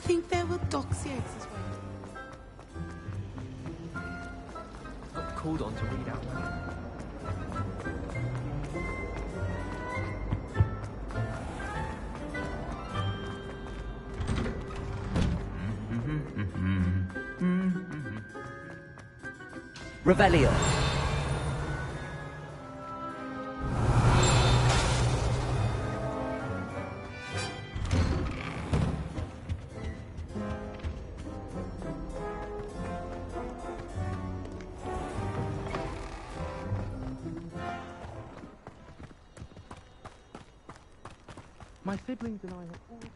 think there were doxy eggs as well. Got called on to read out loud. Revelio. My siblings and I have always...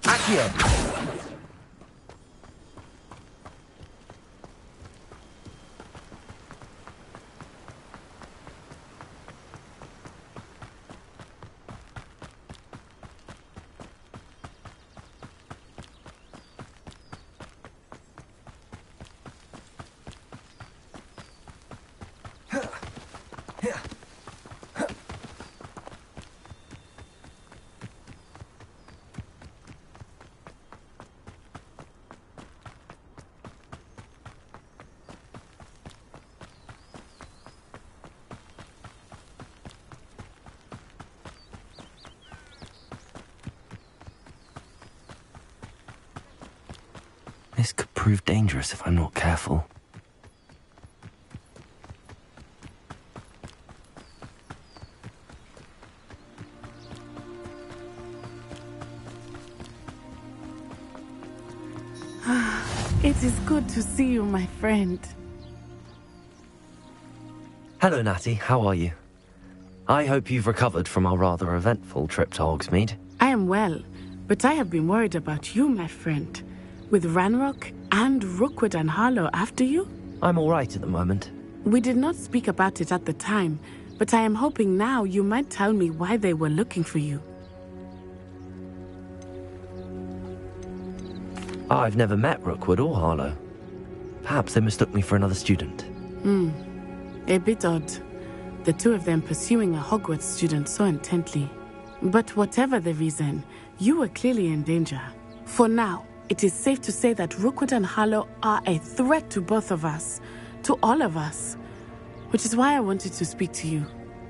Accio! This could prove dangerous if I'm not careful. It is good to see you, my friend. Hello, Natty. How are you? I hope you've recovered from our rather eventful trip to Hogsmeade. I am well, but I have been worried about you, my friend. With Ranrock and Rookwood and Harlow after you? I'm all right at the moment. We did not speak about it at the time, but I am hoping now you might tell me why they were looking for you. I've never met Rookwood or Harlow. Perhaps they mistook me for another student. A bit odd. The two of them pursuing a Hogwarts student so intently. But whatever the reason, you were clearly in danger. For now, it is safe to say that Rookwood and Harlow are a threat to both of us, to all of us. Which is why I wanted to speak to you.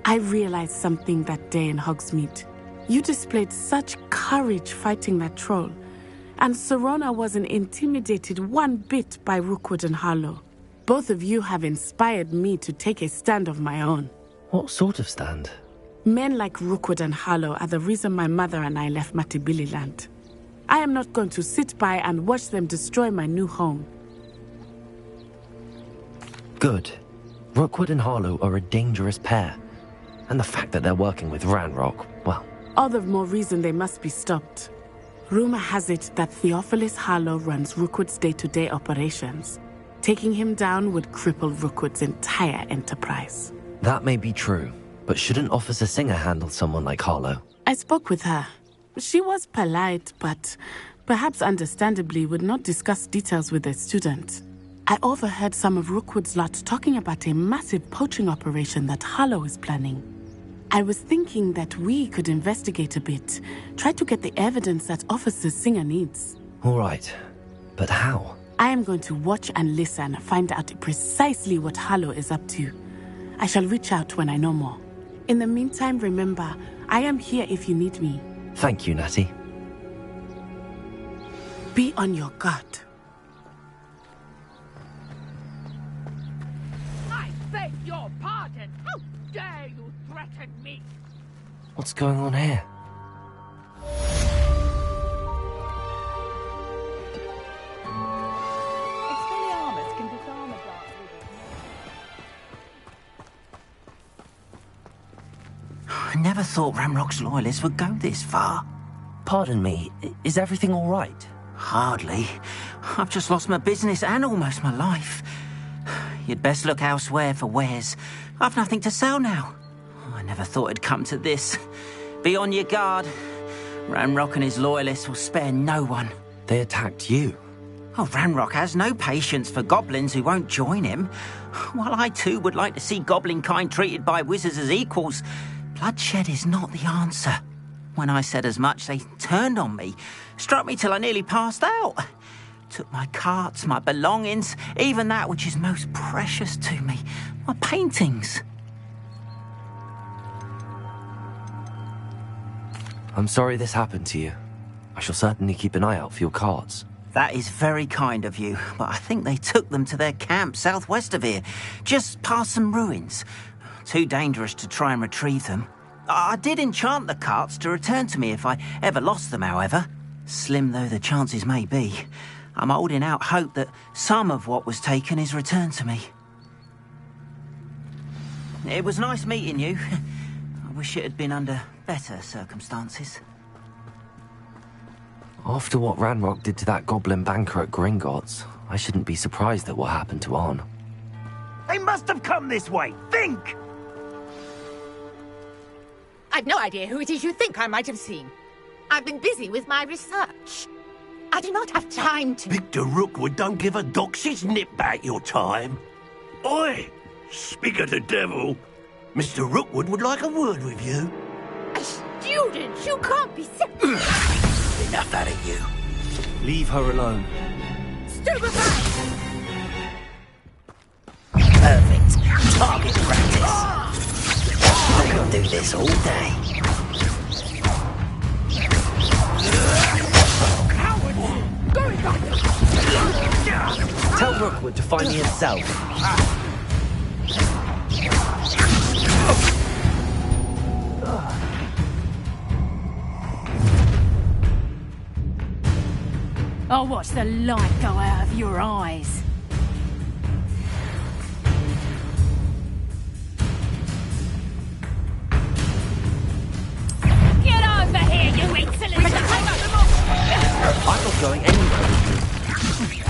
I realized something that day in Hogsmeade. You displayed such courage fighting that troll, and Serona wasn't intimidated one bit by Rookwood and Harlow. Both of you have inspired me to take a stand of my own. What sort of stand? Men like Rookwood and Harlow are the reason my mother and I left Matibili land. I am not going to sit by and watch them destroy my new home. Good. Rookwood and Harlow are a dangerous pair. And the fact that they're working with Ranrock, well... All the more reason they must be stopped. Rumor has it that Theophilus Harlow runs Rookwood's day-to-day operations. Taking him down would cripple Rookwood's entire enterprise. That may be true, but shouldn't Officer Singer handle someone like Harlow? I spoke with her. She was polite, but perhaps understandably would not discuss details with a student. I overheard some of Rookwood's lot talking about a massive poaching operation that Harlow is planning. I was thinking that we could investigate a bit, try to get the evidence that Officer Singer needs. All right, but how? I am going to watch and listen, find out precisely what Harlow is up to. I shall reach out when I know more. In the meantime, remember, I am here if you need me. Thank you, Natty. Be on your guard. What's going on here? Expelliarmus can disarm a blast with I never thought Ramrock's loyalists would go this far. Pardon me, is everything all right? Hardly. I've just lost my business and almost my life. You'd best look elsewhere for wares. I've nothing to sell now. I never thought it'd come to this. Be on your guard. Ranrock and his loyalists will spare no one. They attacked you. Oh, Ranrock has no patience for goblins who won't join him. While I too would like to see goblin kind treated by wizards as equals, bloodshed is not the answer. When I said as much, they turned on me, struck me till I nearly passed out. Took my carts, my belongings, even that which is most precious to me, my paintings. I'm sorry this happened to you. I shall certainly keep an eye out for your carts. That is very kind of you, but I think they took them to their camp southwest of here, just past some ruins. Too dangerous to try and retrieve them. I did enchant the carts to return to me if I ever lost them, however. Slim though the chances may be, I'm holding out hope that some of what was taken is returned to me. It was nice meeting you. I wish it had been under better circumstances. After what Ranrock did to that goblin banker at Gringotts, I shouldn't be surprised at what happened to Arn. They must have come this way. Think! I've no idea who it is you think I might have seen. I've been busy with my research. I do not have time to... Victor Rookwood don't give a doxy's nip back your time. Oi! Speak of the devil. Mr. Rookwood would like a word with you. A student? You can't be so... Enough out of you. Leave her alone. Stupefy! Perfect. Target practice. I could do this all day. Going back! Tell Rookwood to find me himself. I'll watch the light go out of your eyes. Get over here, you insolent... I'm not going anywhere with you.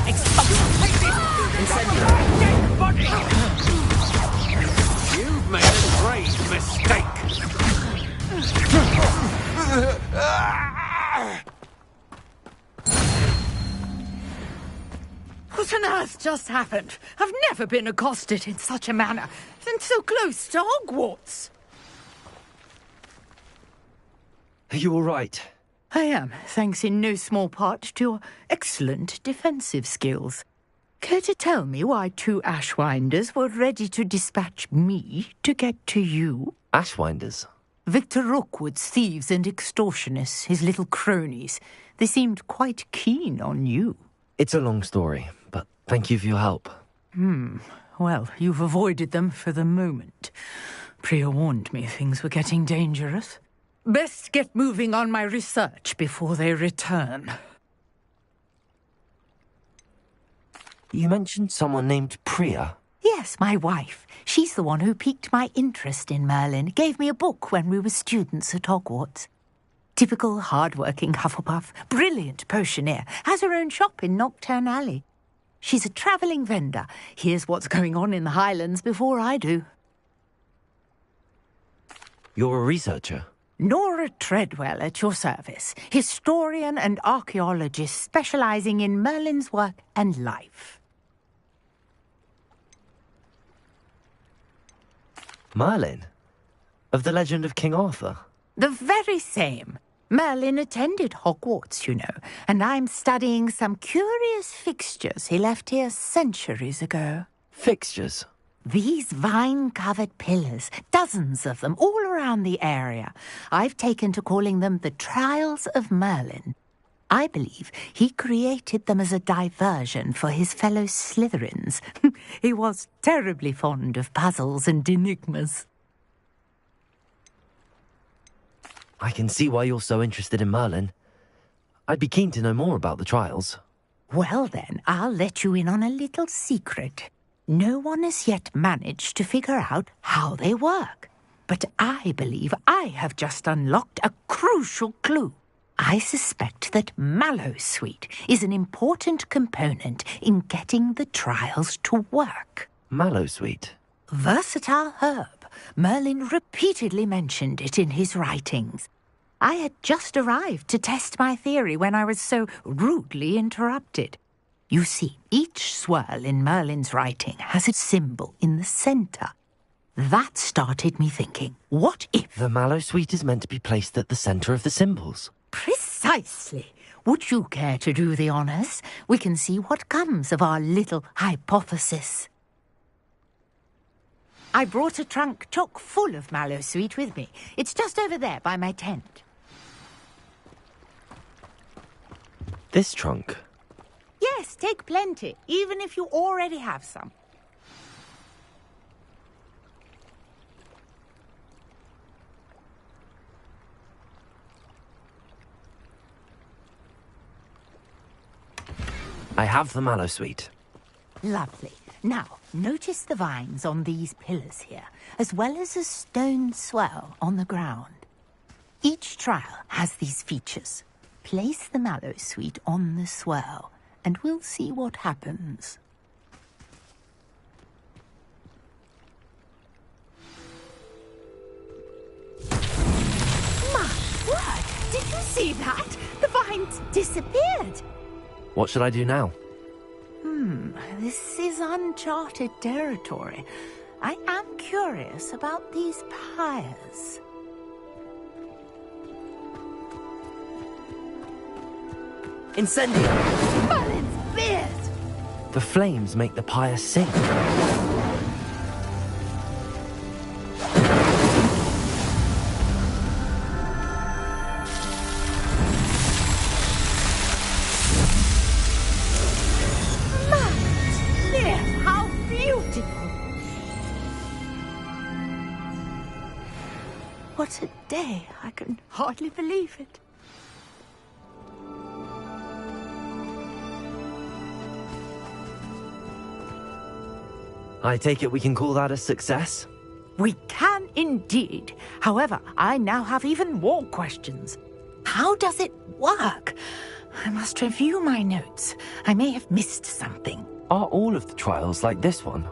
You've made a grave mistake. What on earth just happened? I've never been accosted in such a manner, and so close to Hogwarts. Are you all right? I am, thanks in no small part to your excellent defensive skills. Care to tell me why two Ashwinders were ready to dispatch me to get to you? Ashwinders? Victor Rookwood's thieves and extortionists, his little cronies. They seemed quite keen on you. It's a long story, but thank you for your help. Well, you've avoided them for the moment. Priya warned me things were getting dangerous. Best get moving on my research before they return. You mentioned someone named Priya. Yes, my wife. She's the one who piqued my interest in Merlin. Gave me a book when we were students at Hogwarts. Typical hard-working Hufflepuff, brilliant potioneer, has her own shop in Knockturn Alley. She's a travelling vendor. Hears what's going on in the Highlands before I do. You're a researcher? Nora Treadwell at your service, historian and archaeologist specialising in Merlin's work and life. Merlin? Of the legend of King Arthur? The very same. Merlin attended Hogwarts, you know, and I'm studying some curious fixtures he left here centuries ago. Fixtures? These vine-covered pillars, dozens of them, all around the area. I've taken to calling them the Trials of Merlin. I believe he created them as a diversion for his fellow Slytherins. He was terribly fond of puzzles and enigmas. I can see why you're so interested in Merlin. I'd be keen to know more about the trials. Well then, I'll let you in on a little secret. No one has yet managed to figure out how they work. But I believe I have just unlocked a crucial clue. I suspect that mallowsweet is an important component in getting the trials to work. Mallowsweet? Versatile herb. Merlin repeatedly mentioned it in his writings. I had just arrived to test my theory when I was so rudely interrupted. You see, each swirl in Merlin's writing has a symbol in the centre. That started me thinking, what if... The mallowsweet is meant to be placed at the centre of the symbols. Precisely. Would you care to do the honours? We can see what comes of our little hypothesis. I brought a trunk chock full of mallowsweet with me. It's just over there by my tent. This trunk? Yes, take plenty, even if you already have some. I have the mallowsweet. Lovely. Now, notice the vines on these pillars here, as well as a stone swell on the ground. Each trial has these features. Place the mallowsweet on the swell, and we'll see what happens. My word! Did you see that? The vines disappeared! What should I do now? This is uncharted territory. I am curious about these pyres. Incendio! Merlin's beard! The flames make the pyre sing. How beautiful! What a day! I can hardly believe it. I take it we can call that a success? We can indeed. However, I now have even more questions. How does it work? I must review my notes. I may have missed something. Are all of the trials like this one?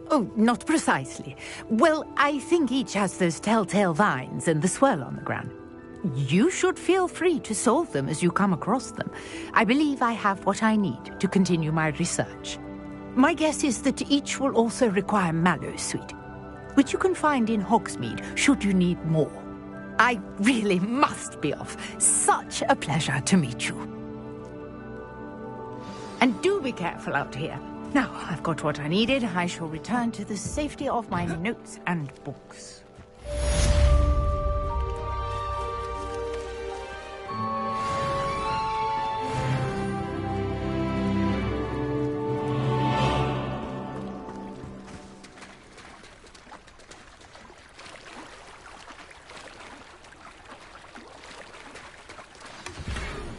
Oh, not precisely. Well, I think each has those telltale vines and the swirl on the ground. You should feel free to solve them as you come across them. I believe I have what I need to continue my research. My guess is that each will also require mallowsweet, which you can find in Hogsmeade should you need more. I really must be off. Such a pleasure to meet you. And do be careful out here. Now I've got what I needed, I shall return to the safety of my notes and books.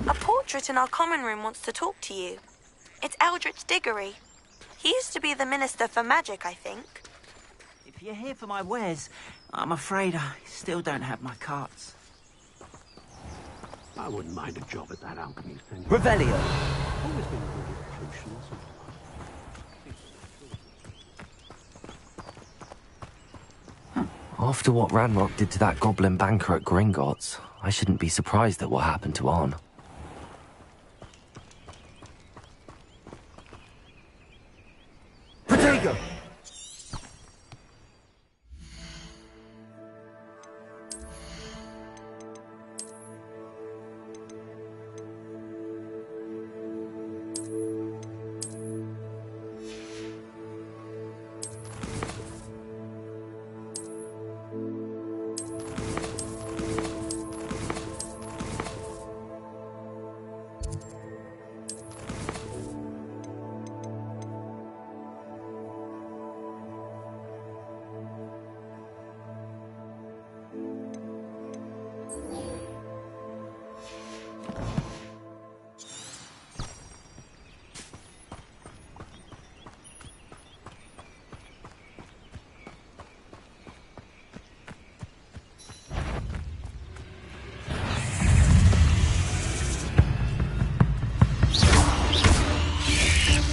A portrait in our common room wants to talk to you. It's Eldritch Diggory. He used to be the Minister for Magic, I think. If you're here for my wares, I'm afraid I still don't have my carts. I wouldn't mind a job at that alchemy thing. Revelio! Always been good at potions. After what Ranrock did to that goblin banker at Gringotts, I shouldn't be surprised at what happened to Arn. Protego!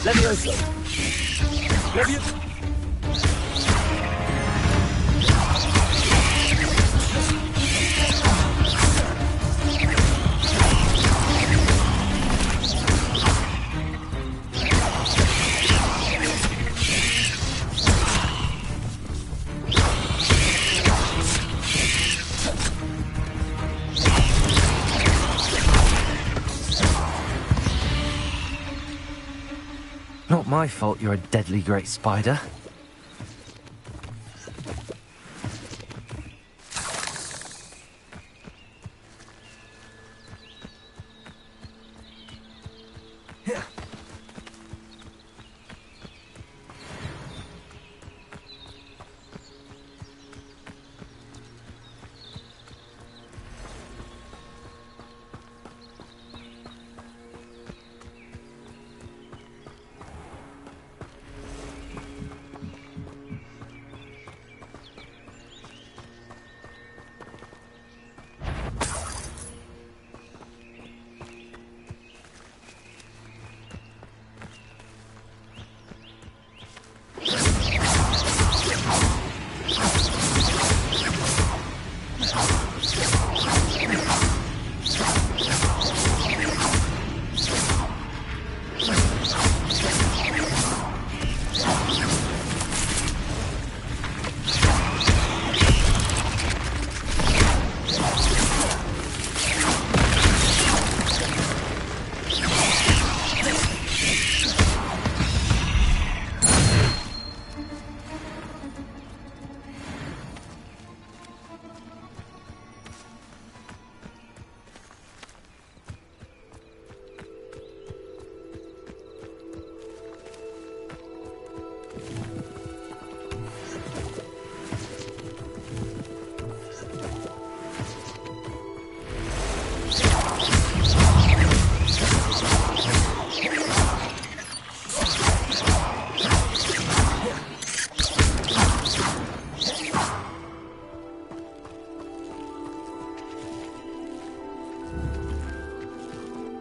Levioso! Not my fault you're a deadly great spider.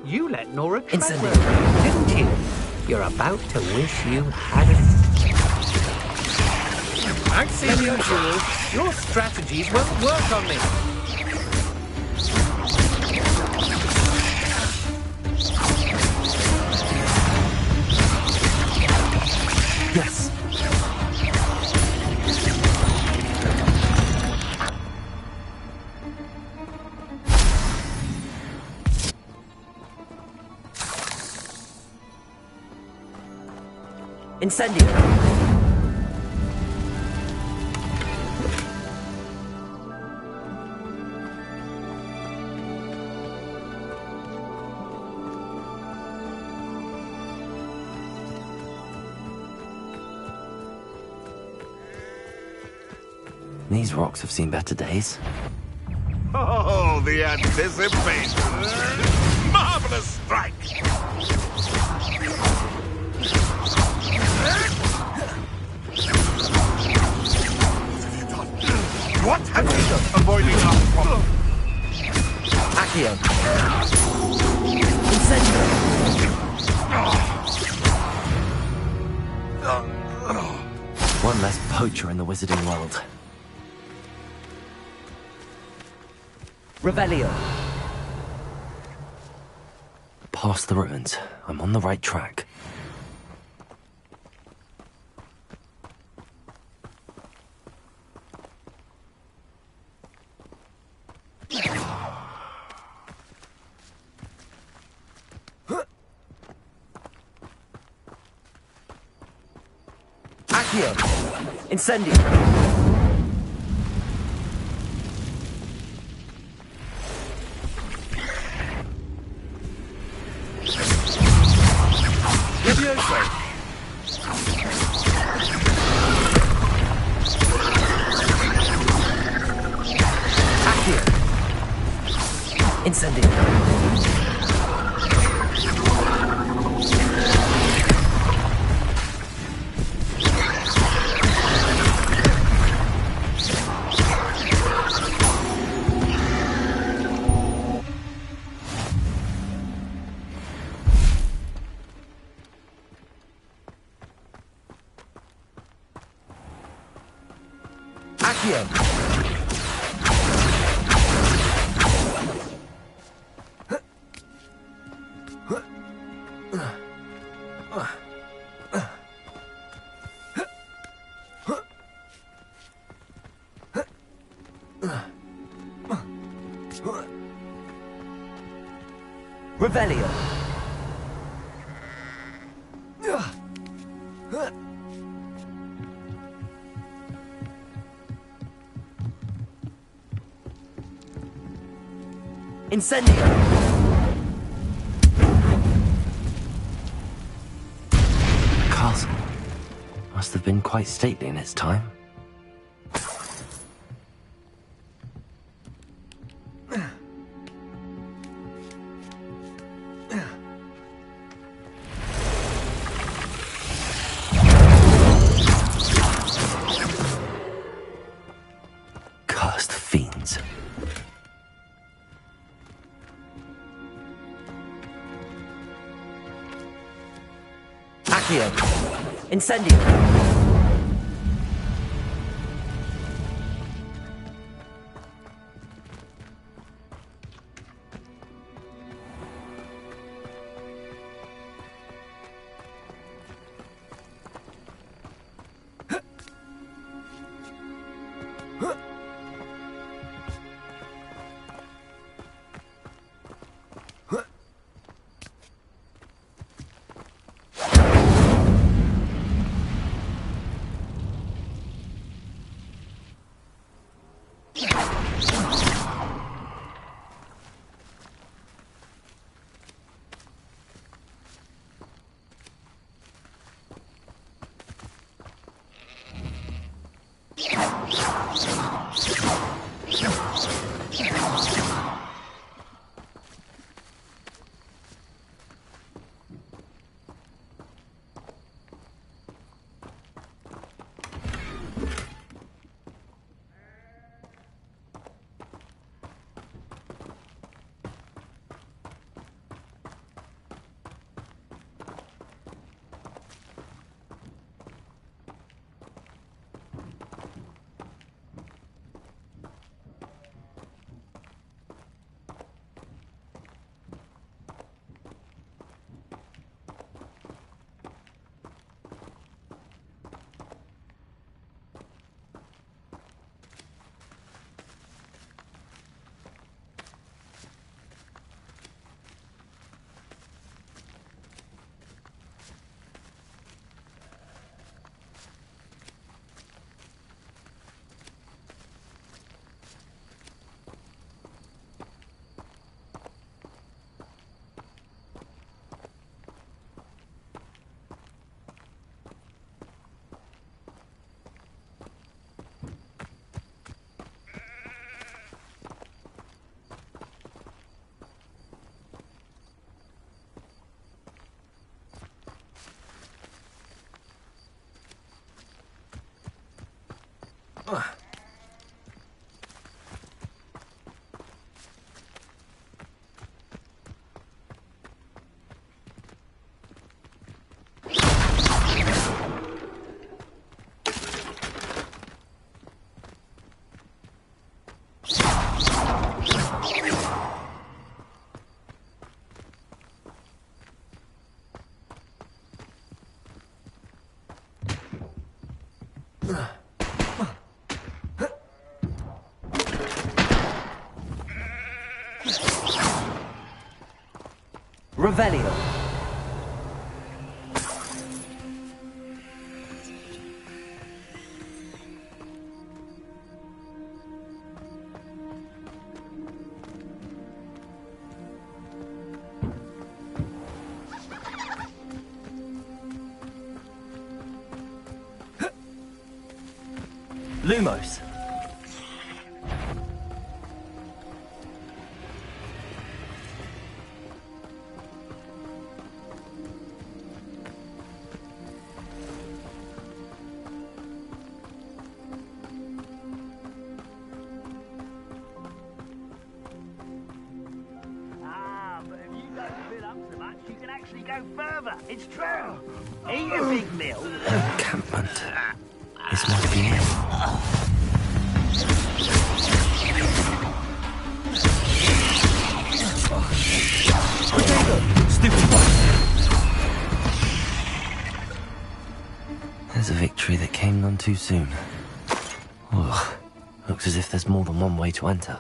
You let Nora Instantly. didn't you? You're about to wish you hadn't. I've seen you, Jules. Your strategies won't work on me. Yes. Incendio! These rocks have seen better days. Oh, the anticipation! Marvelous strike! What have you done? Avoiding our problem. Accio! Incendio! One less poacher in the wizarding world. Revelio! Past the ruins. I'm on the right track. Accio! Incendio! Levioso! Accio! Incendio! Accio! Revelio! Incendio! The castle must have been quite stately in its time. Cursed fiends. Accio! Incendio! Revelio. Lumos. It's true. Eat a big meal. Encampment is my fear. Stupid one! There's a victory that came none too soon. Ugh. Looks as if there's more than one way to enter.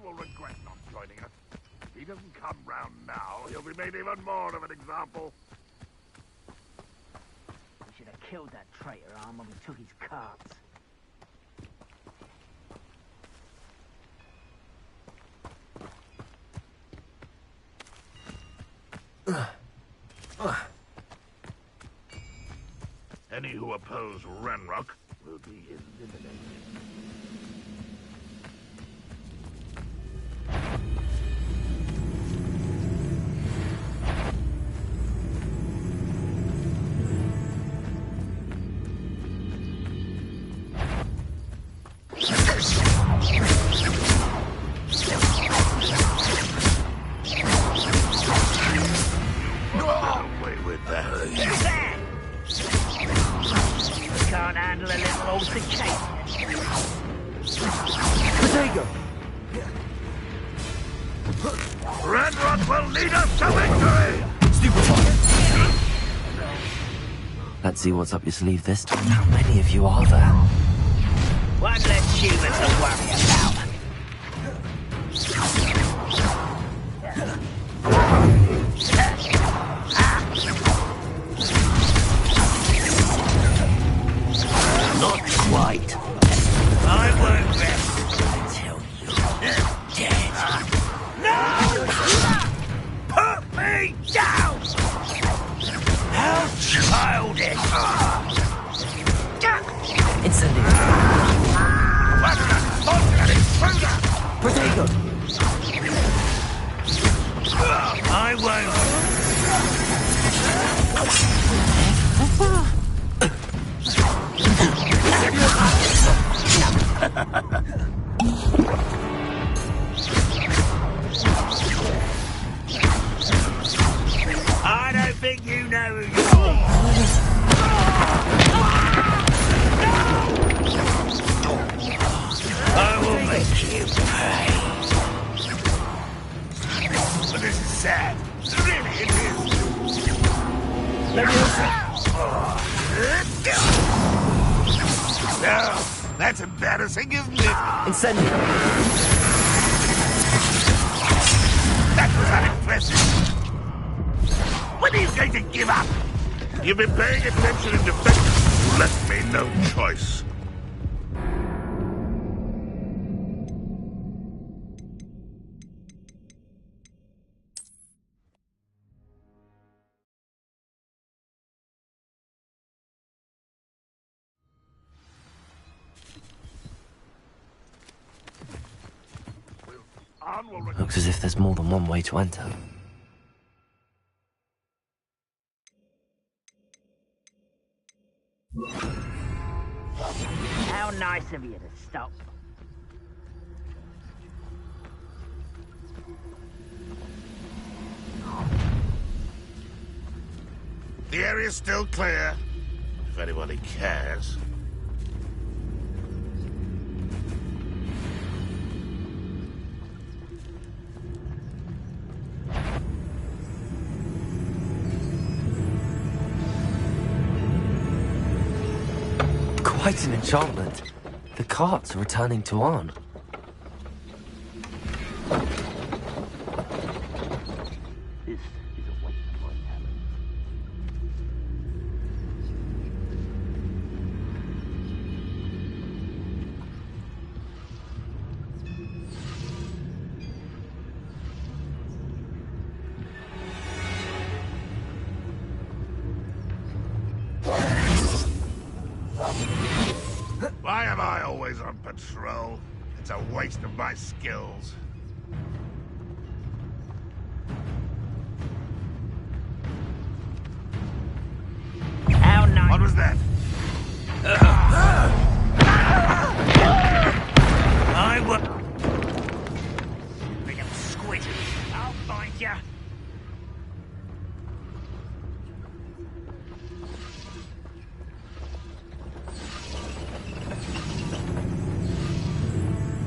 Will regret not joining us. If he doesn't come round now, he'll be made even more of an example. We should have killed that traitor Arm when we took his carts. Any who oppose Ranrock will be eliminated. Can't handle a little altercation. Potato! Ranrock will lead us to victory! Stupid one! Let's see what's up your sleeve this time. How many of you are there? One less human to worry about. Not quite. I won't rest until you're dead. No! Put me down! How childish! Incendiary! Potato! I won't. I don't think you know who you are. I will make you pay. But this is sad. Really, it is. Let me listen. No, that's embarrassing, isn't it? Incendiary! That was unimpressive. When are you going to give up? You've been paying attention in defense. You left me no choice. Looks as if there's more than one way to enter. How nice of you to stop. The area's still clear, if anybody cares. Quite an enchantment. The carts are returning to Arn. This is a waste of my talent. Why am I always on patrol? It's a waste of my skills. What was that? I was... Little squid. I'll find you.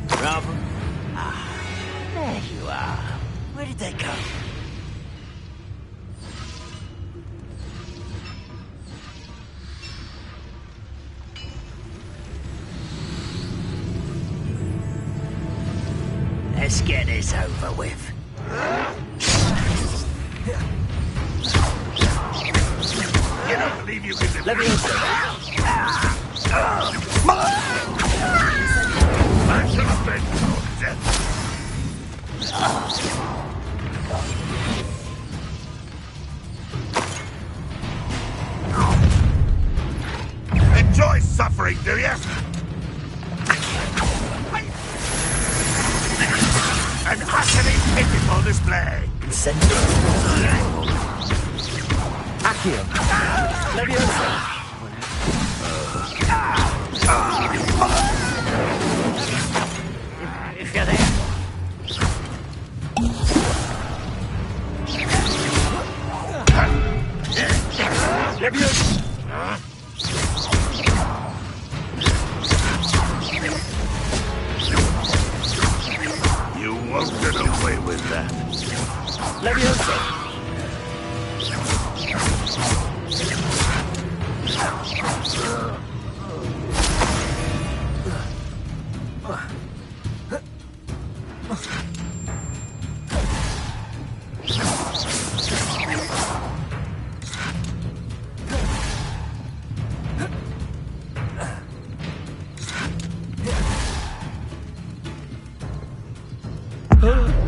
Bravo. There you are. Where did they go? Let's get this over with. You don't believe you can defeat Let me I should have been told death. Enjoy suffering, do you? An utterly pitiful display. Send Accio. Leviosa. If you're there. Leviosa. You won't get away with that. Leviosa.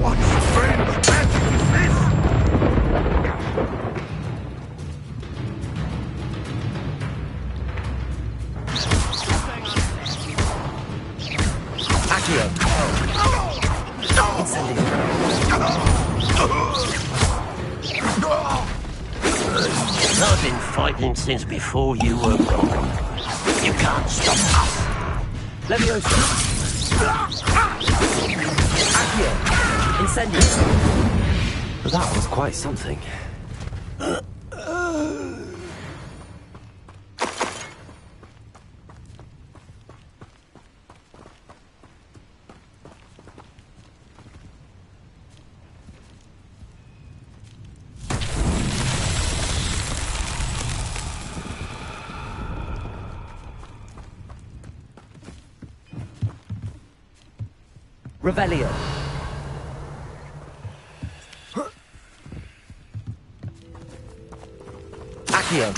What strange magic is this? Accio. I've been fighting since before you were born. You can't stop us. Leviosa. Accio. Incendio. That was quite something. Revelio. Accio.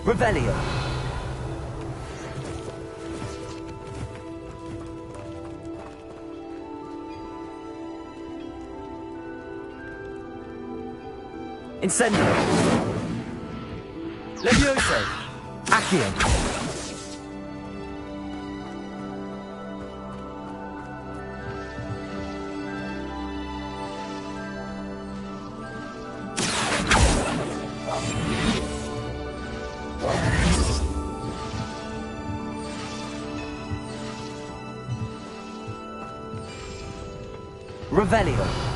Revelio. Incendio. Leviosa. Accio. Revelio.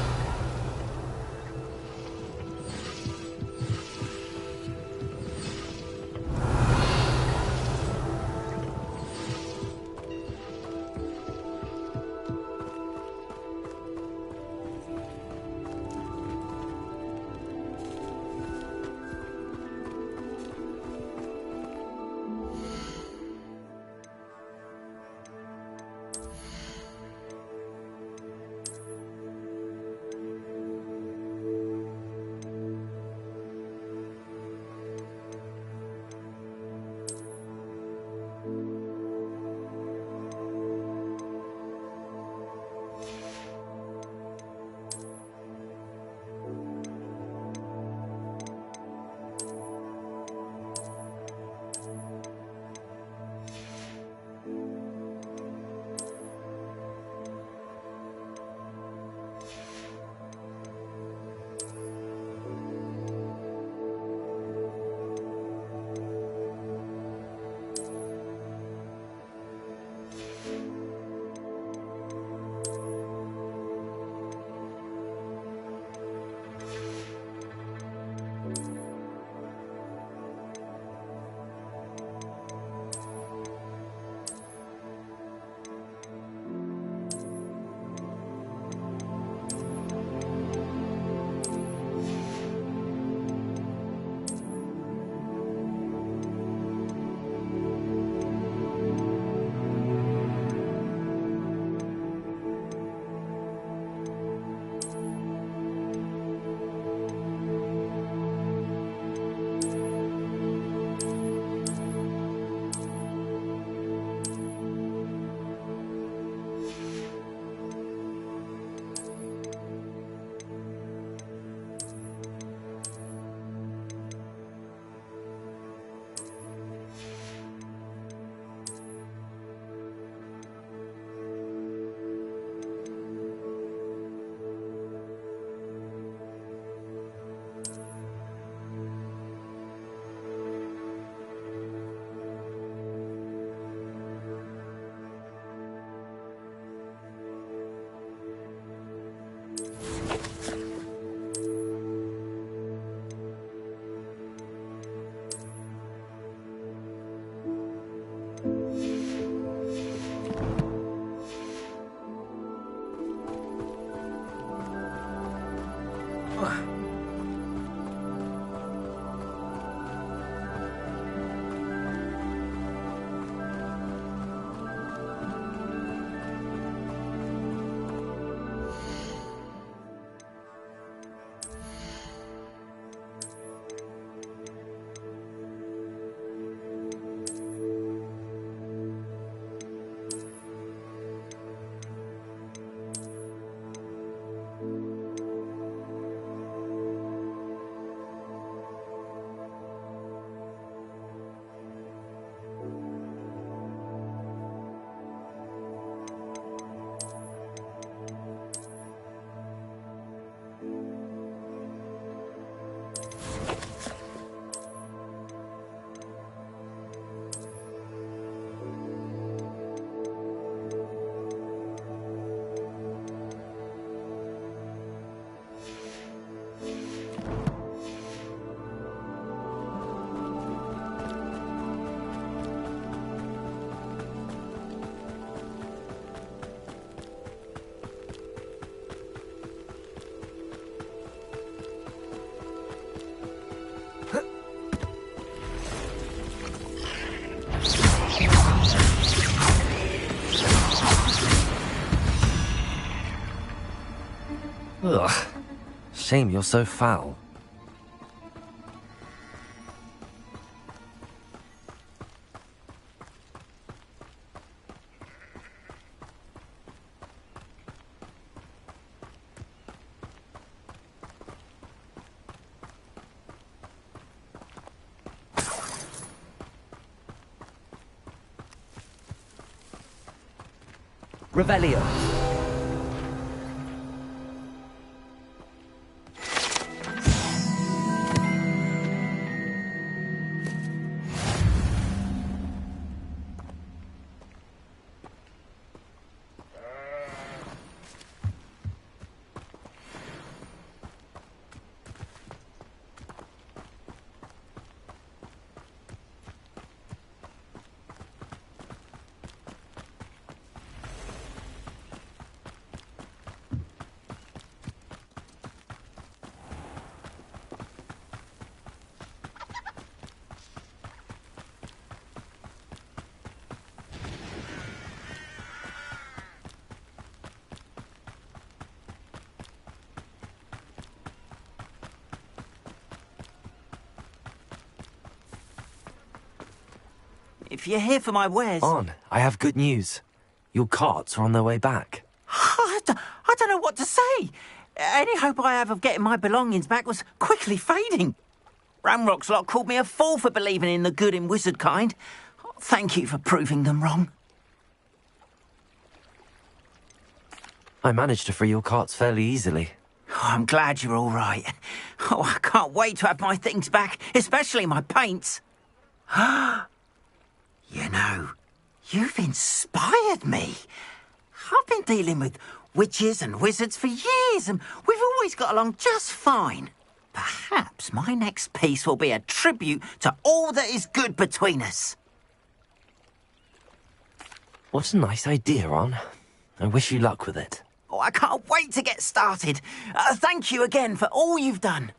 Ugh. Shame you're so foul. Revelio. If you're here for my wares... On, I have good news. Your carts are on their way back. I don't know what to say. Any hope I have of getting my belongings back was quickly fading. Ramrock's lot called me a fool for believing in the good in wizard kind. Thank you for proving them wrong. I managed to free your carts fairly easily. Oh, I'm glad you're all right. Oh, I can't wait to have my things back, especially my paints. You know, you've inspired me. I've been dealing with witches and wizards for years, and we've always got along just fine. Perhaps my next piece will be a tribute to all that is good between us. What a nice idea, On. I wish you luck with it. Oh, I can't wait to get started. Thank you again for all you've done.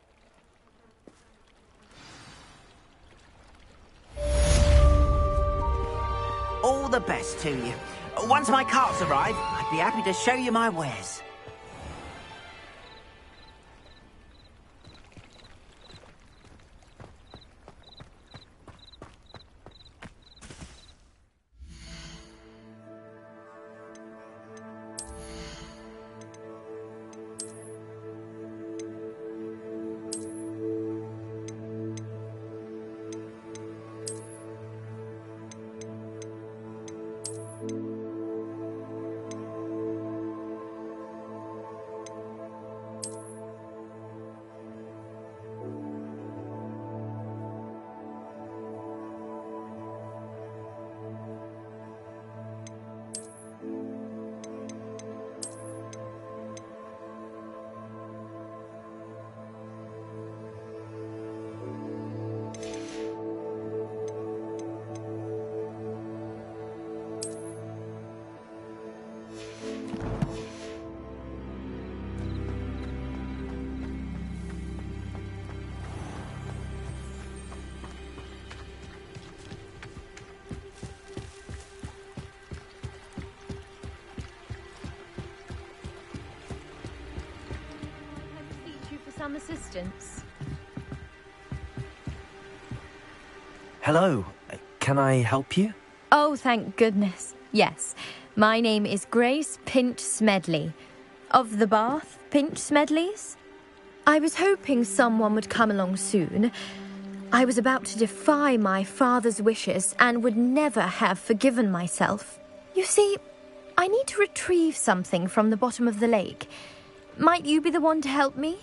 All the best to you. Once my carts arrive, I'd be happy to show you my wares. some assistance? Hello. Can I help you? Oh, thank goodness. Yes. My name is Grace Pinch Smedley. Of the Bath Pinch Smedleys? I was hoping someone would come along soon. I was about to defy my father's wishes and would never have forgiven myself. You see, I need to retrieve something from the bottom of the lake. Might you be the one to help me?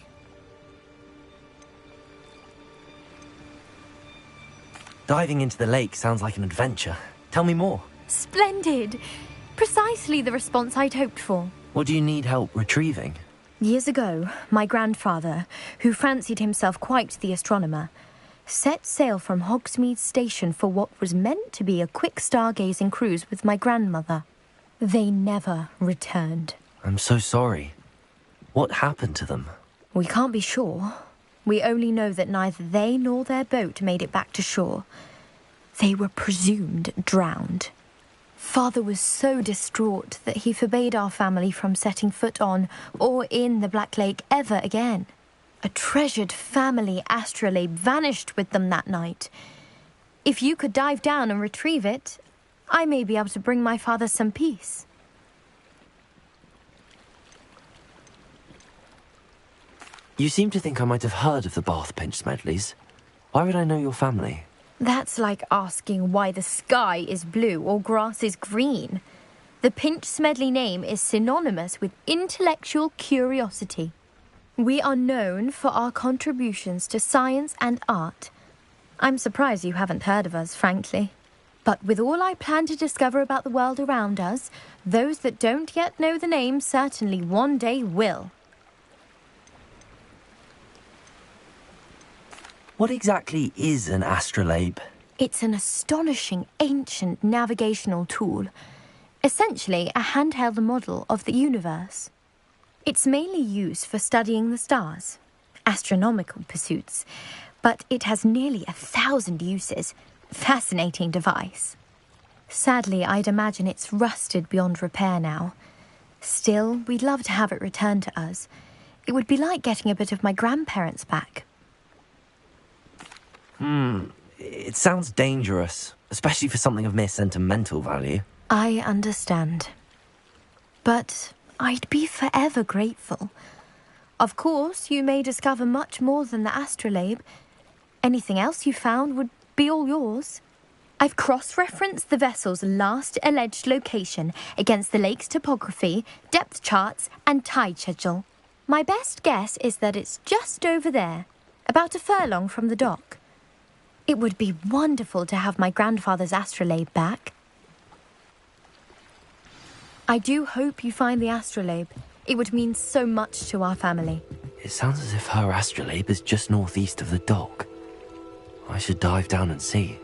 Diving into the lake sounds like an adventure. Tell me more. Splendid! Precisely the response I'd hoped for. What do you need help retrieving? Years ago, my grandfather, who fancied himself quite the astronomer, set sail from Hogsmeade Station for what was meant to be a quick stargazing cruise with my grandmother. They never returned. I'm so sorry. What happened to them? We can't be sure. We only know that neither they nor their boat made it back to shore. They were presumed drowned. Father was so distraught that he forbade our family from setting foot on or in the Black Lake ever again. A treasured family astrolabe vanished with them that night. If you could dive down and retrieve it, I may be able to bring my father some peace. You seem to think I might have heard of the Bath Pinch Smedleys. Why would I know your family? That's like asking why the sky is blue or grass is green. The Pinch Smedley name is synonymous with intellectual curiosity. We are known for our contributions to science and art. I'm surprised you haven't heard of us, frankly. But with all I plan to discover about the world around us, those that don't yet know the name certainly one day will. What exactly is an astrolabe? It's an astonishing ancient navigational tool. Essentially a handheld model of the universe. It's mainly used for studying the stars, astronomical pursuits, but it has nearly 1,000 uses. Fascinating device. Sadly, I'd imagine it's rusted beyond repair now. Still, we'd love to have it returned to us. It would be like getting a bit of my grandparents back. It sounds dangerous, especially for something of mere sentimental value. I understand. But I'd be forever grateful. Of course, you may discover much more than the astrolabe. Anything else you found would be all yours. I've cross-referenced the vessel's last alleged location against the lake's topography, depth charts, and tide schedule. My best guess is that it's just over there, about a furlong from the dock. It would be wonderful to have my grandfather's astrolabe back. I do hope you find the astrolabe. It would mean so much to our family. It sounds as if her astrolabe is just northeast of the dock. I should dive down and see.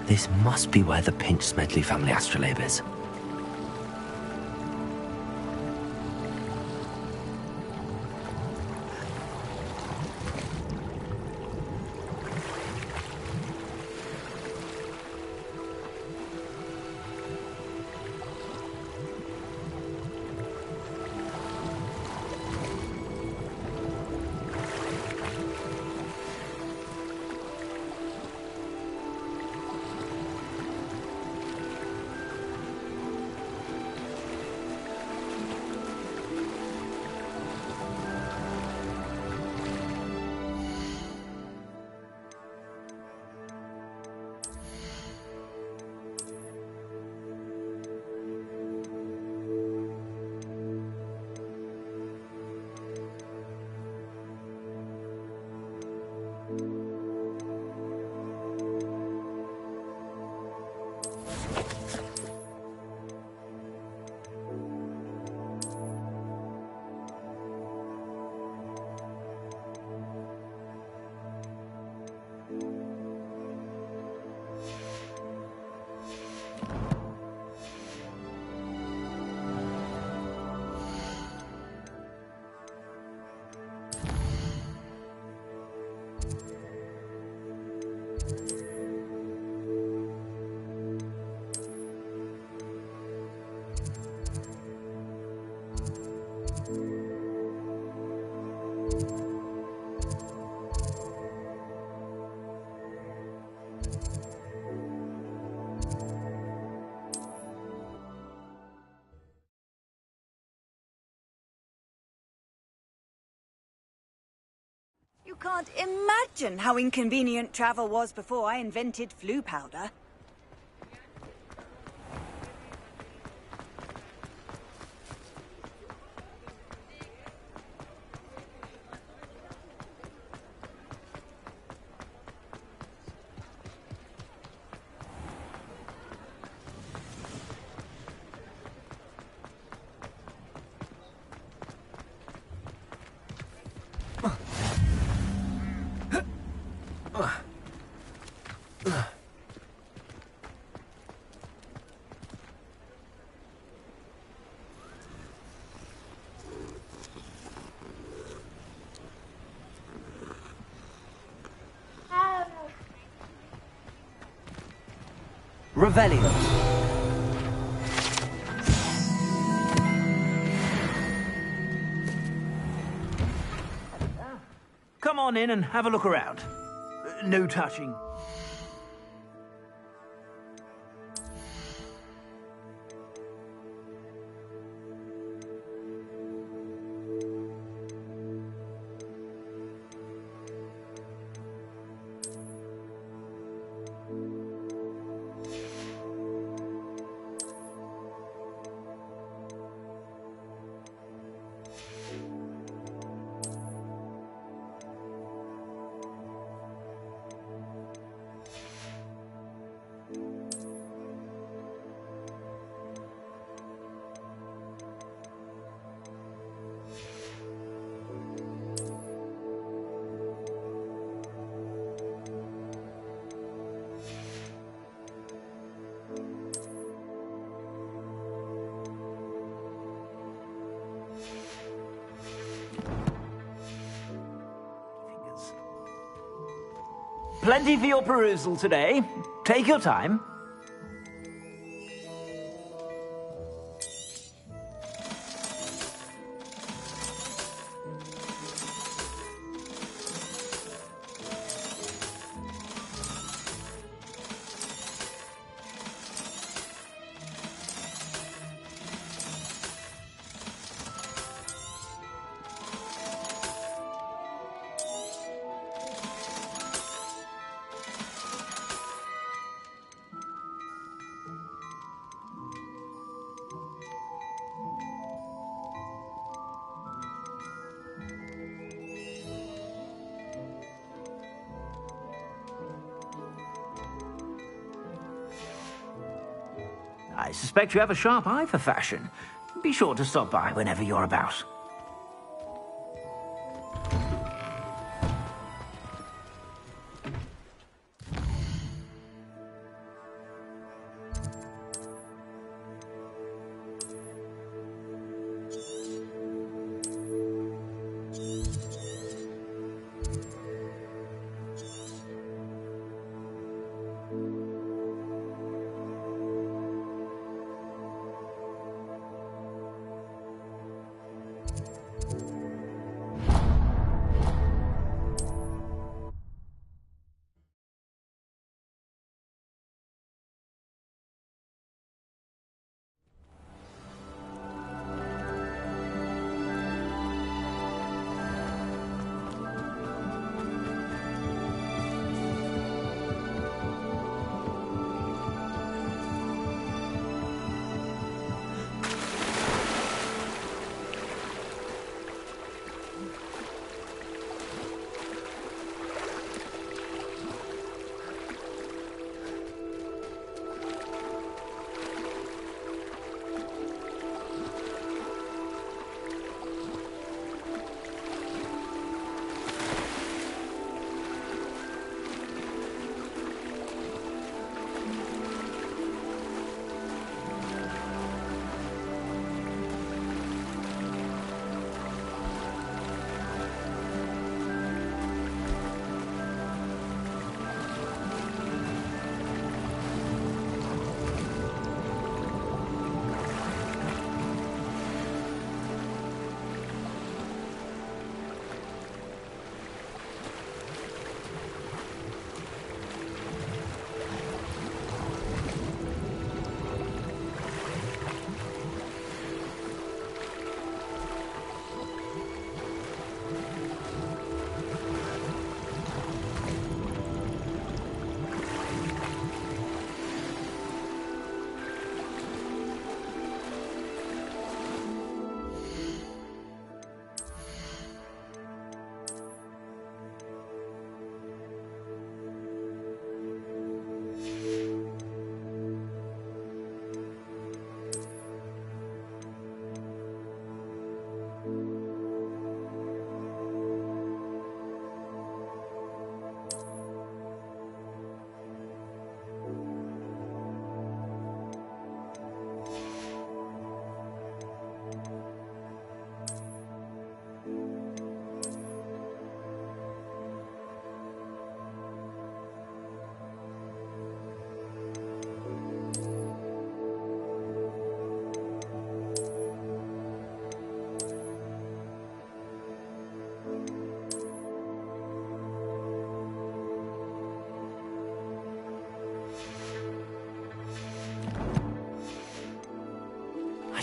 This must be where the Pinch Smedley family astrolabe is. You can't imagine how inconvenient travel was before I invented flu powder. Revelio. Come on in and have a look around. No touching. Plenty for your perusal today. Take your time. I suspect you have a sharp eye for fashion. Be sure to stop by whenever you're about.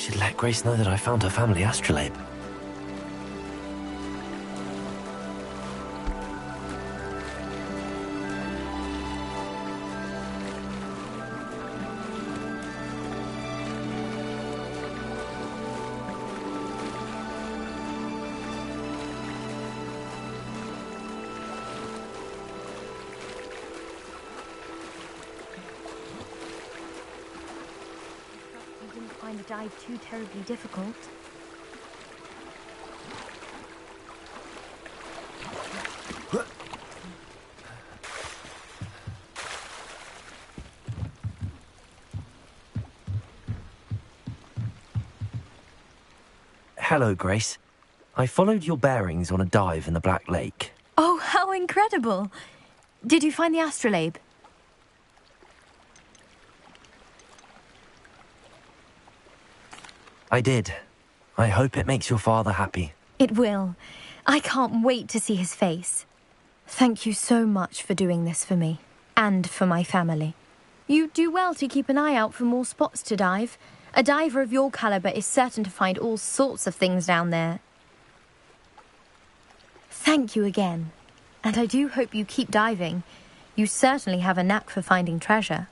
should let Grace know that I found her family astrolabe. Find the dive too terribly difficult. Hello, Grace. I followed your bearings on a dive in the Black Lake. Oh, how incredible! Did you find the astrolabe? I did. I hope it makes your father happy. It will. I can't wait to see his face. Thank you so much for doing this for me, and for my family. You do well to keep an eye out for more spots to dive. A diver of your caliber is certain to find all sorts of things down there. Thank you again, and I do hope you keep diving. You certainly have a knack for finding treasure.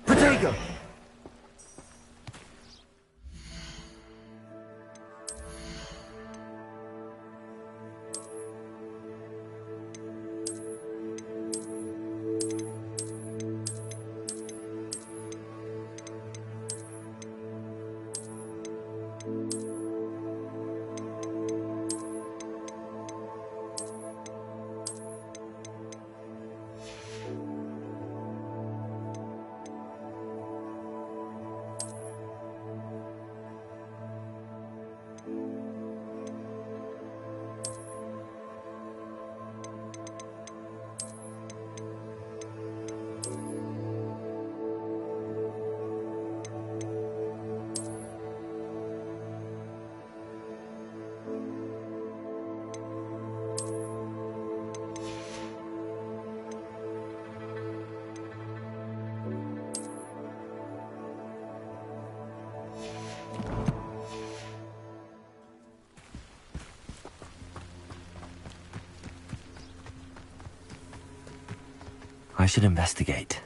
Protego! I should investigate.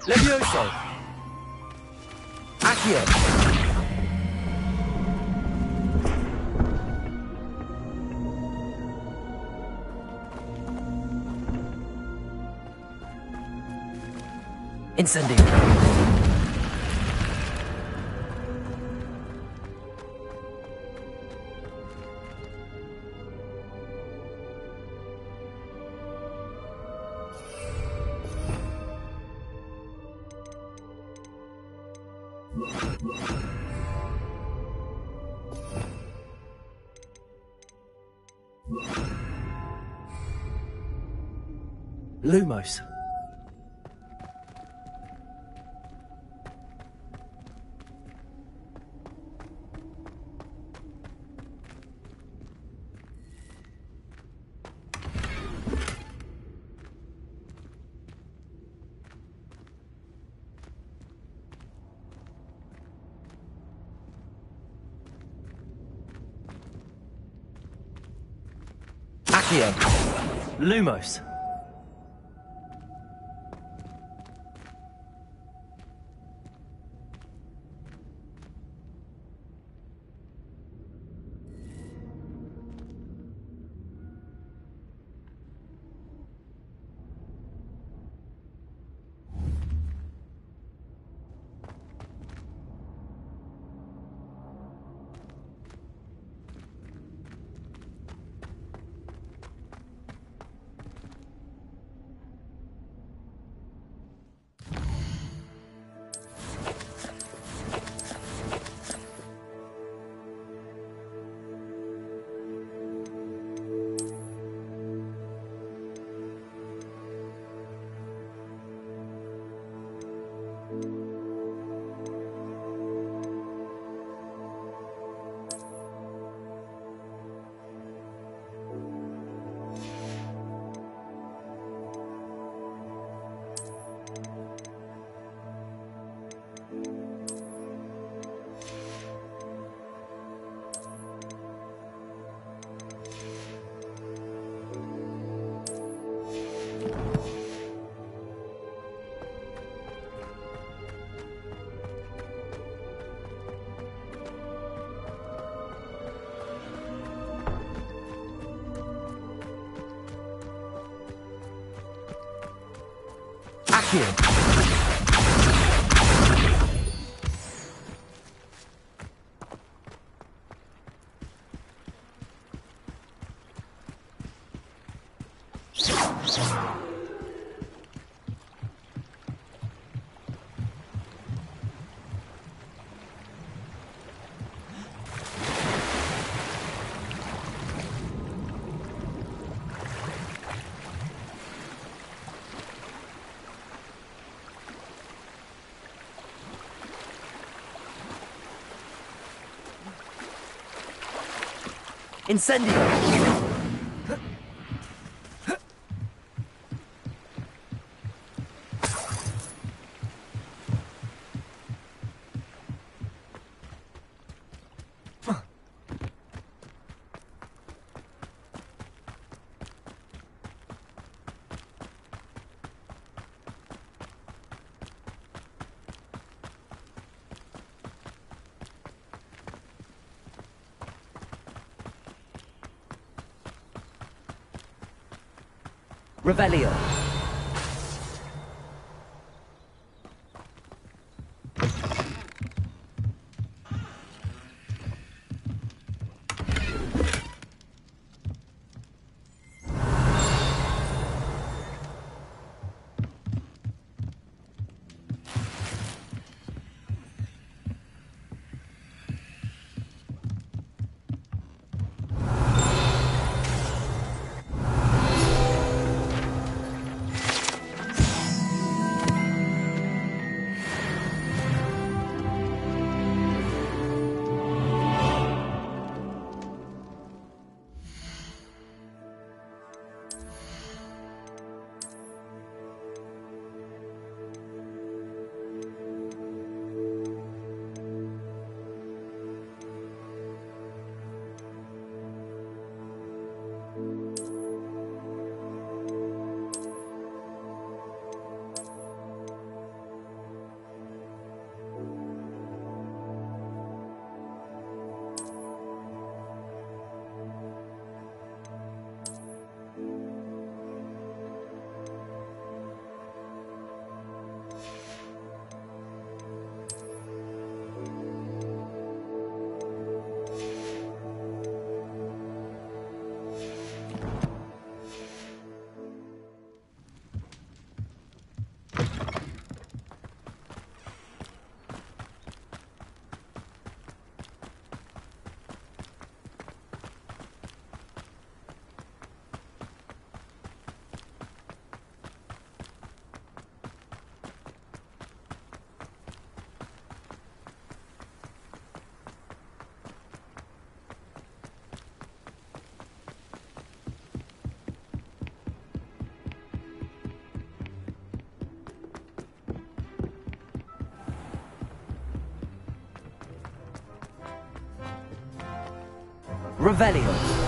Levioso! Accio! Incendio! Lumos. Accio. Lumos. Accio. Incendio! Revelio. Revelio.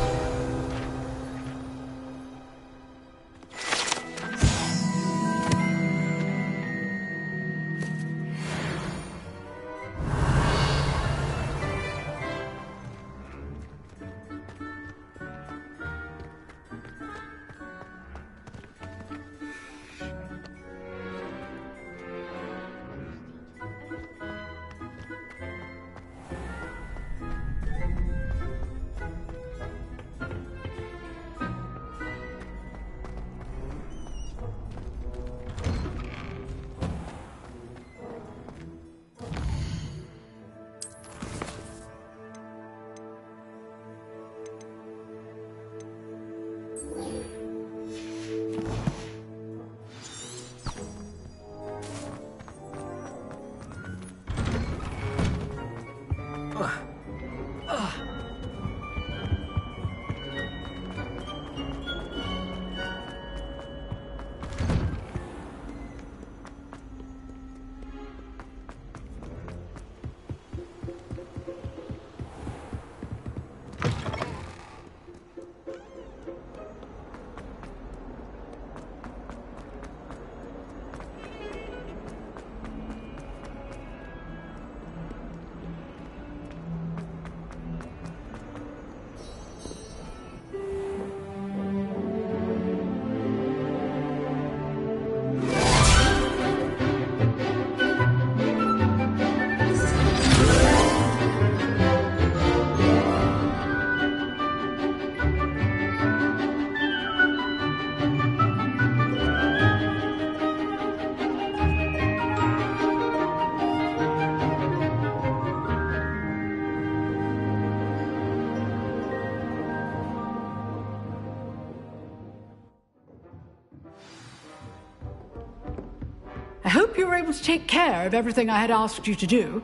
I hope you were able to take care of everything I had asked you to do.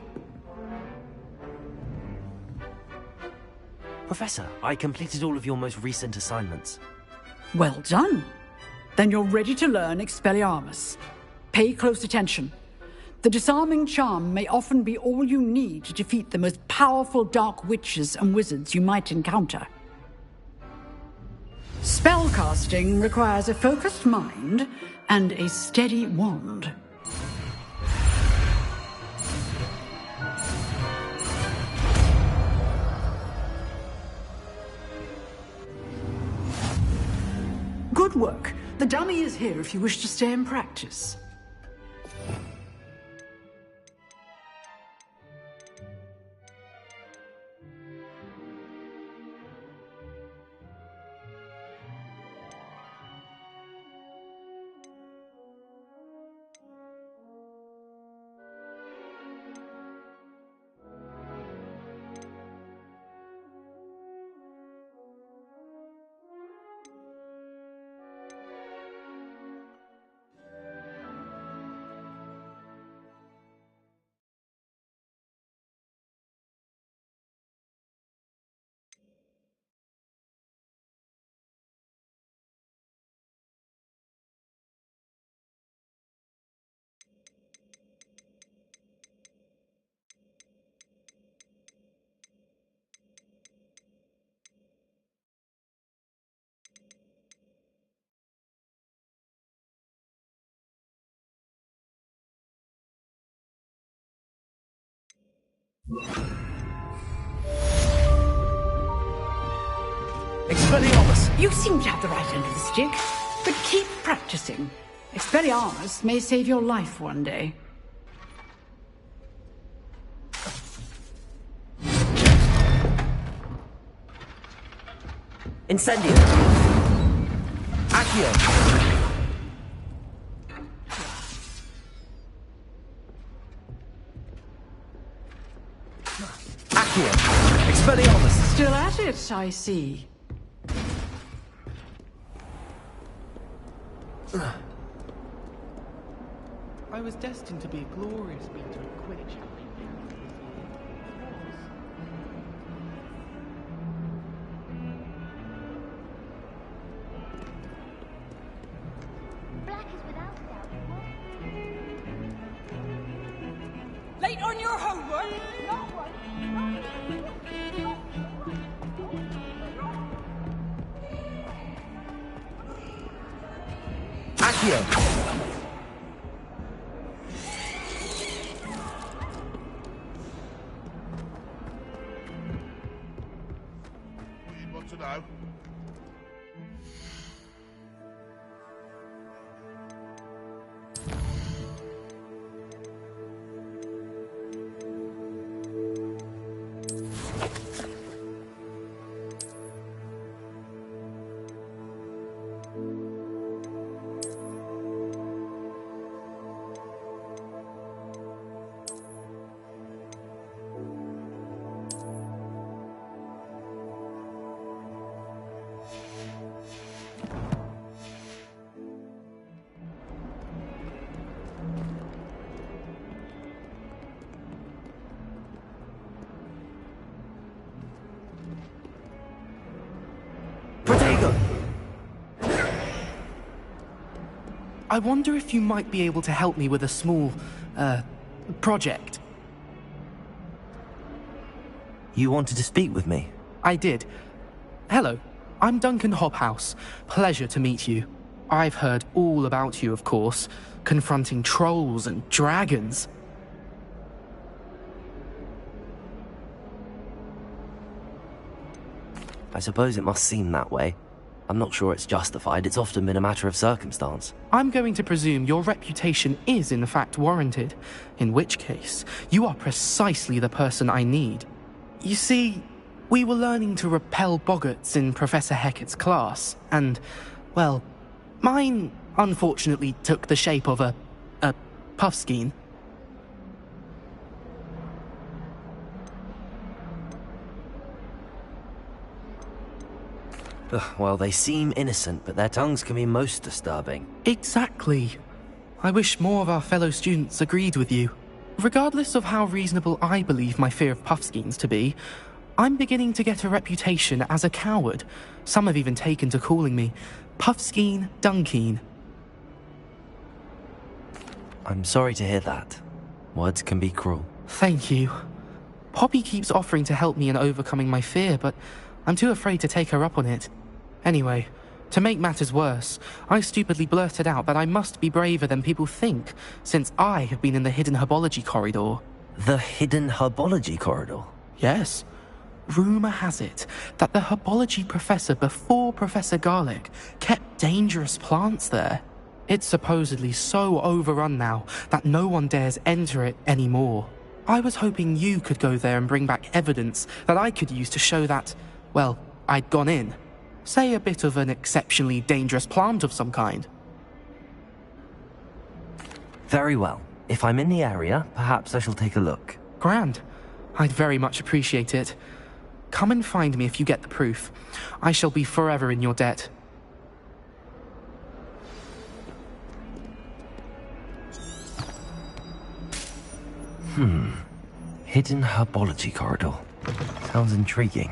Professor, I completed all of your most recent assignments. Well done. Then you're ready to learn Expelliarmus. Pay close attention. The disarming charm may often be all you need to defeat the most powerful dark witches and wizards you might encounter. Spellcasting requires a focused mind and a steady wand. Good work. The dummy is here if you wish to stay and practice. Expelliarmus! You seem to have the right end of the stick, but keep practicing. Expelliarmus may save your life one day. Incendio! Accio! Accio! Expelliarmus! Still at it, I see. I was destined to be a glorious beater of Quidditch. Late on your homework? Accio! You want to know? Protego! I wonder if you might be able to help me with a small, project. You wanted to speak with me? I did. Hello, I'm Duncan Hobhouse. Pleasure to meet you. I've heard all about you, of course, confronting trolls and dragons. I suppose it must seem that way. I'm not sure it's justified. It's often been a matter of circumstance. I'm going to presume your reputation is in fact warranted, in which case, you are precisely the person I need. You see, we were learning to repel boggarts in Professor Hecat's class, and, well, mine unfortunately took the shape of a puffskein. Well, they seem innocent, but their tongues can be most disturbing. Exactly. I wish more of our fellow students agreed with you. Regardless of how reasonable I believe my fear of puffskeins to be, I'm beginning to get a reputation as a coward. Some have even taken to calling me Puffskeen Dunkeen. I'm sorry to hear that. Words can be cruel. Thank you. Poppy keeps offering to help me in overcoming my fear, but I'm too afraid to take her up on it. Anyway, to make matters worse, I stupidly blurted out that I must be braver than people think, since I have been in the hidden herbology corridor. The hidden herbology corridor? Yes. Rumour has it that the herbology professor before Professor Garlic kept dangerous plants there. It's supposedly so overrun now that no one dares enter it anymore. I was hoping you could go there and bring back evidence that I could use to show that, well, I'd gone in. Say a bit of an exceptionally dangerous plant of some kind. Very well. If I'm in the area, perhaps I shall take a look. Grand. I'd very much appreciate it. Come and find me if you get the proof. I shall be forever in your debt. Hidden herbology corridor. Sounds intriguing.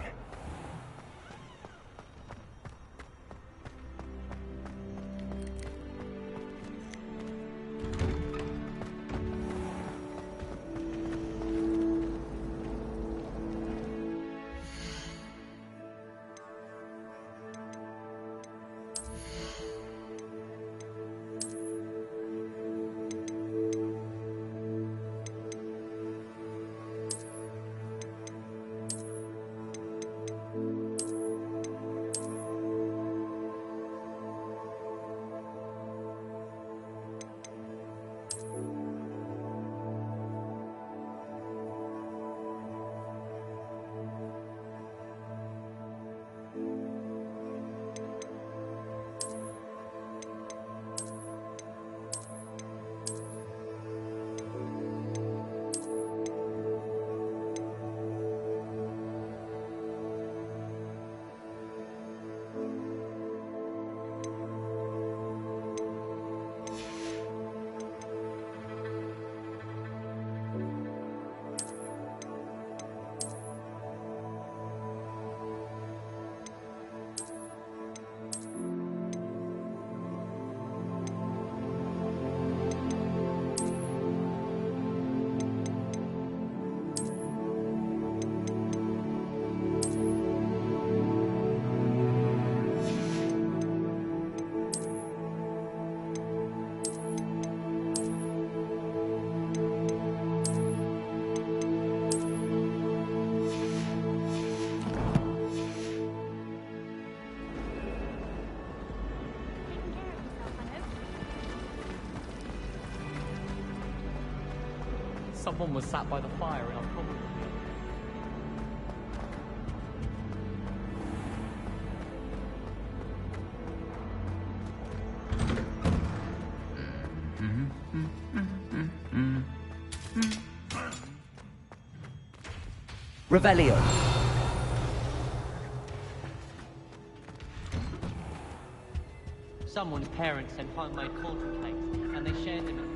Someone was sat by the fire in our common. Revelio. Someone's parents sent homemade cauldron cakes, and they shared them in common.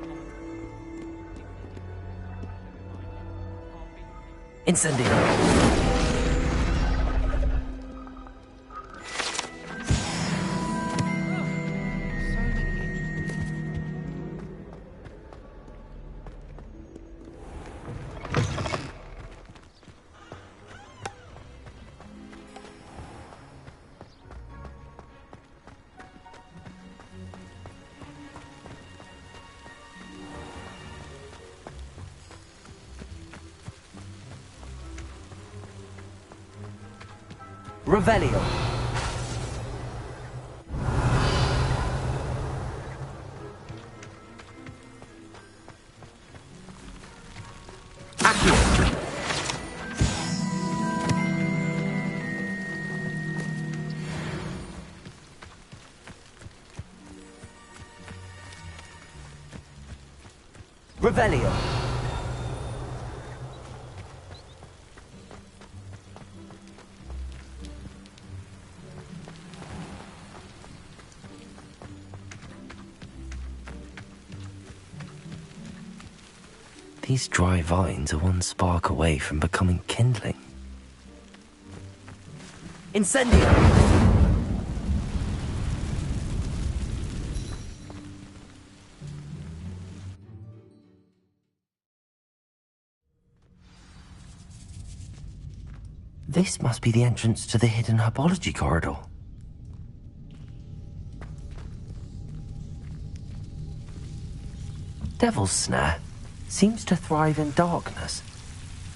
Incendio. Revelio. Revelio. These dry vines are one spark away from becoming kindling. Incendio! This must be the entrance to the hidden herbology corridor. Devil's Snare seems to thrive in darkness.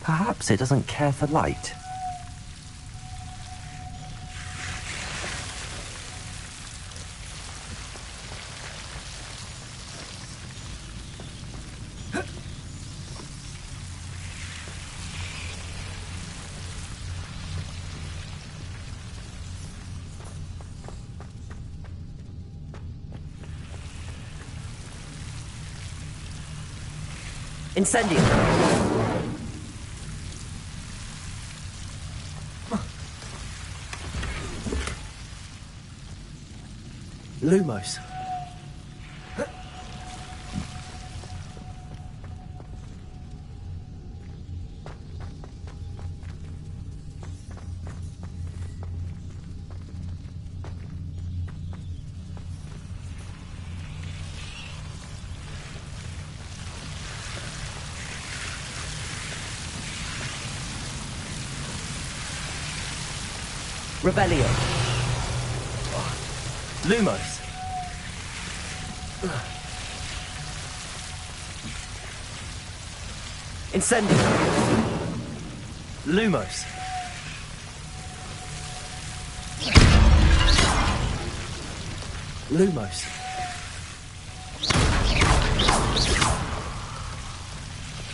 Perhaps it doesn't care for light. Incendio! Lumos. Revelio. Lumos. Incendio. Lumos. Lumos.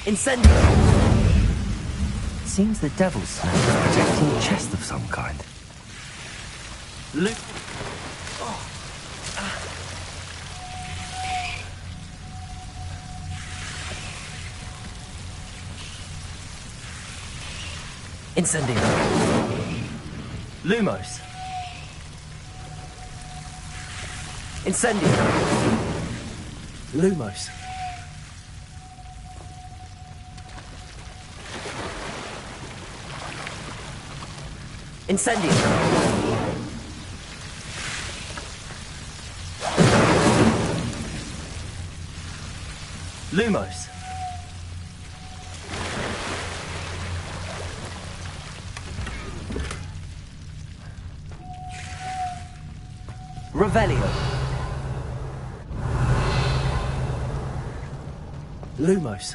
Incendio. Seems the Devil's Snare is protecting a chest of some kind. Incendio. Lumos. Incendio. Lumos. Incendio. Lumos. Revelio. Lumos.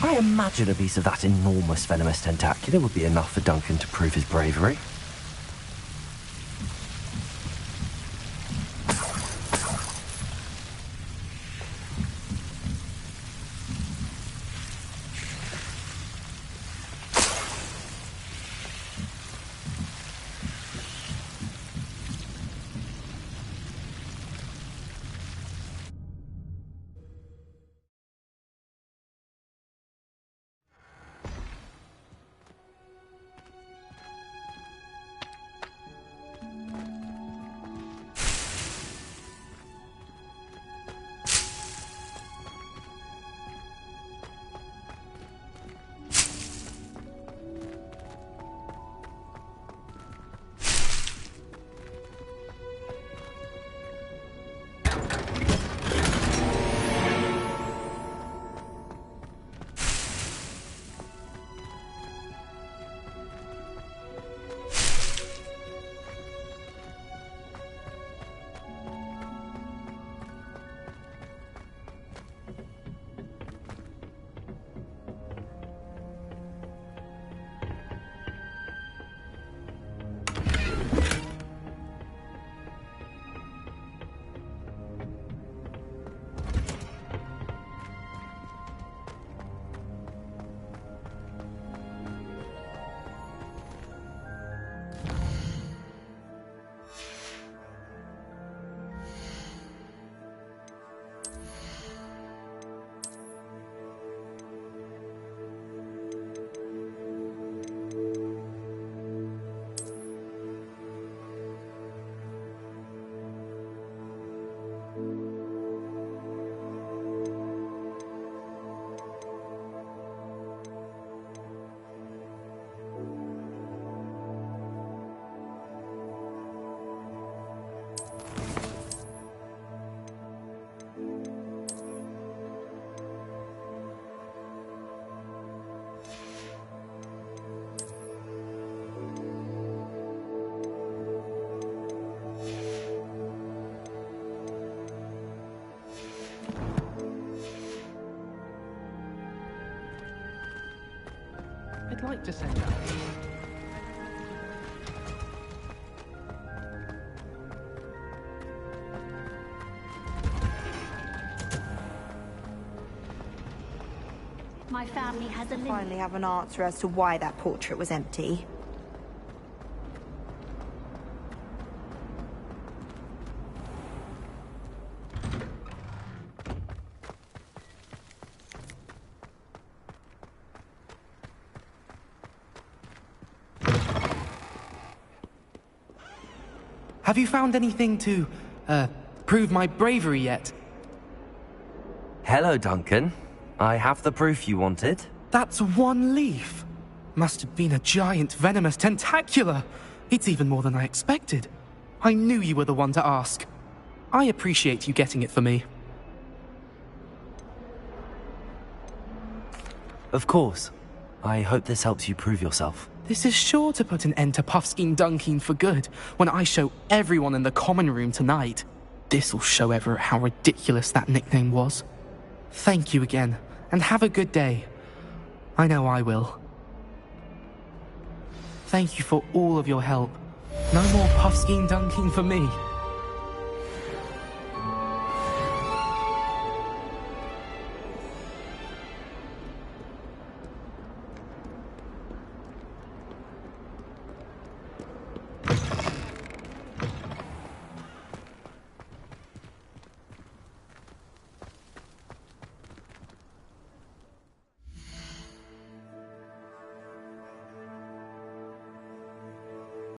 I imagine a piece of that enormous venomous tentacular would be enough for Duncan to prove his bravery. like to send out. My family has a finally have an answer as to why that portrait was empty. Have you found anything to, prove my bravery yet? Hello, Duncan. I have the proof you wanted. That's one leaf. Must have been a giant venomous tentacula. It's even more than I expected. I knew you were the one to ask. I appreciate you getting it for me. Of course. I hope this helps you prove yourself. This is sure to put an end to Puffskein Dunkeen for good when I show everyone in the common room tonight. This'll show Everett how ridiculous that nickname was. Thank you again, and have a good day. I know I will. Thank you for all of your help. No more Puffskein Dunkeen for me.